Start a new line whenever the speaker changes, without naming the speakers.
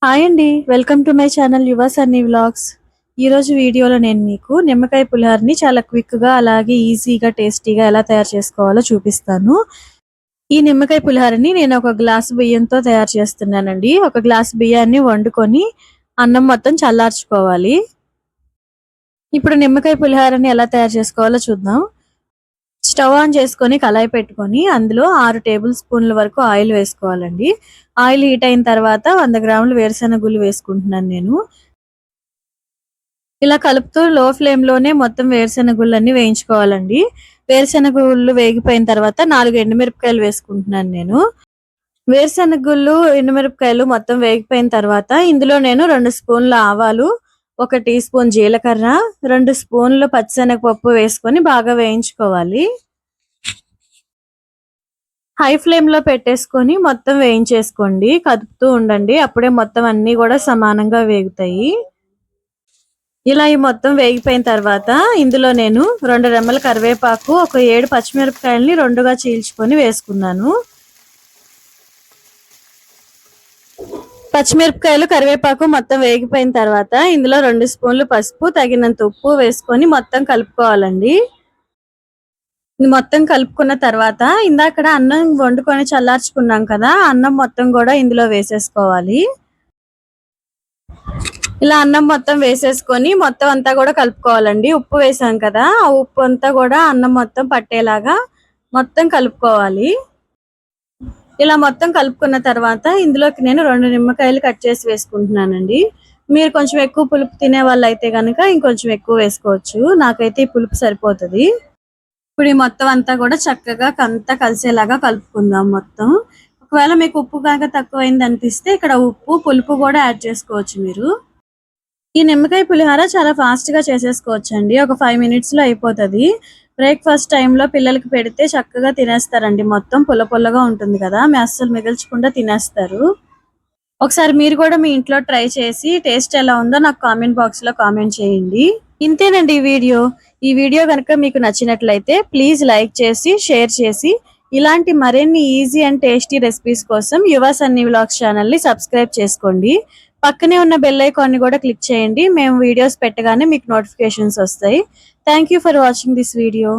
Hi అండి. Welcome to my channel యువ Sunny vlogs. ఈరోజు వీడియోలో నేను మీకు నిమ్మకాయ పులిహోరని చాలా క్విక్‌గా అలాగే ఈజీగా, టేస్టీగా ఎలా తయారు చేసుకోవాలో చూపిస్తాను. ఈ నిమ్మకాయ పులిహోరని నేను ఒక గ్లాస్ బియ్యంతో తయారు చేస్తున్నానండి. ఒక గ్లాస్ బియ్యాన్ని వండుకొని అన్నం మొత్తం చల్లార్చుకోవాలి. ఇప్పుడు నిమ్మకాయ పులిహోరని ఎలా తయారు చేసుకోవాలో చూద్దాం. స్టవ్ ఆన్ చేసుకొని కళాయి పెట్టుకొని అందులో 6 టేబుల్ స్పూన్ల వరకు ఆయిల్ వేసుకోవాలండి. ఆయిల్ హీట్ అయిన తర్వాత 100 గ్రాములు వేరుశెనగ గుళ్ళు వేసుకుంటున్నాను నేను. ఇలా కలుపుతూ లో ఫ్లేమ్ లోనే మొత్తం వేరుశెనగ గుళ్ళన్నీ వేయించుకోవాలండి. వేరుశెనగ గుళ్ళు వేగిపోయిన తర్వాత 4 ఎండుమిరపకాయలు వేసుకుంటున్నాను నేను. వేరుశెనగ గుళ్ళు, ఎండుమిరపకాయలు మొత్తం వేగిపోయిన తర్వాత ఇందులో నేను 2 స్పూన్ల ఆవాలు, 1 టీ స్పూన్ జీలకర్ర, 2 స్పూన్లు పచ్చిశనగపప్పు వేసుకొని బాగా వేయించుకోవాలి. హై ఫ్లేమ్ లో పెట్టేసుకొని మొత్తం వేయించేసుకోండి. కదుపుతూ ఉండండి. అప్పుడే మొత్తం అన్ని కూడా సమానంగా వేగుతాయి. ఇలా ఈ మొత్తం వేగిపోయిన తర్వాత ఇందులో నేను 2 రెమ్మల కరివేపాకు, ఒక 7 పచ్చిమిరపకాయలని 2గా చీల్చుకొని వేసుకున్నాను. పచ్చిమిరపకాయలు, కరివేపాకు మొత్తం వేగిపోయిన తర్వాత ఇందులో 2 స్పూన్లు పసుపు, తగినంత ఉప్పు వేసుకొని మొత్తం కలుపుకోవాలండి. మొత్తం కలుపుకున్న తర్వాత ఇందాకడ అన్నం వండుకొని చల్లార్చుకున్నాం కదా, అన్నం మొత్తం కూడా ఇందులో వేసేసుకోవాలి. ఇలా అన్నం మొత్తం వేసేసుకొని మొత్తం అంతా కూడా కలుపుకోవాలండి. ఉప్పు వేసాం కదా, ఆ ఉప్పు అంతా కూడా అన్నం మొత్తం పట్టేలాగా మొత్తం కలుపుకోవాలి. ఇలా మొత్తం కలుపుకున్న తర్వాత ఇందులోకి నేను 2 నిమ్మకాయలు కట్ చేసి వేసుకుంటున్నానండి. మీరు కొంచెం ఎక్కువ పులుపు తినే వాళ్ళు అయితే కనుక ఇంకొంచెం ఎక్కువ వేసుకోవచ్చు. నాకైతే ఈ పులుపు సరిపోతుంది. ఇప్పుడు ఈ మొత్తం అంతా కూడా చక్కగా అంతా కలిసేలాగా కలుపుకుందాం మొత్తం. ఒకవేళ మీకు ఉప్పు కనుక తక్కువైంది అనిపిస్తే ఇక్కడ ఉప్పు, పులుపు కూడా యాడ్ చేసుకోవచ్చు మీరు. ఈ నిమ్మకాయ పులిహోర చాలా ఫాస్ట్ గా చేసేసుకోవచ్చండి. ఒక 5 మినిట్స్ లో అయిపోతుంది. బ్రేక్ఫాస్ట్ టైంలో పిల్లలకి పెడితే చక్కగా తినేస్తారండి. మొత్తం పుల్ల పుల్లగా ఉంటుంది కదా, అస్సలు మిగల్చకుండా తినేస్తారు. ఒకసారి మీరు కూడా మీ ఇంట్లో ట్రై చేసి టేస్ట్ ఎలా ఉందో నాకు కామెంట్ బాక్స్ లో కామెంట్ చేయండి. ఇంతేనండి ఈ వీడియో. ఈ వీడియో కనుక మీకు నచ్చినట్లయితే ప్లీజ్ లైక్ చేసి, షేర్ చేసి ఇలాంటి మరిన్ని ఈజీ అండ్ టేస్టీ రెసిపీస్ కోసం యువ సన్నీ వ్లాగ్స్ ఛానల్ ని సబ్స్క్రైబ్ చేసుకోండి. పక్కనే ఉన్న బెల్ ఐకాన్ ని కూడా క్లిక్ చేయండి. మేము వీడియోస్ పెట్టగానే మీకు నోటిఫికేషన్స్ వస్తాయి. Thank you for watching this video.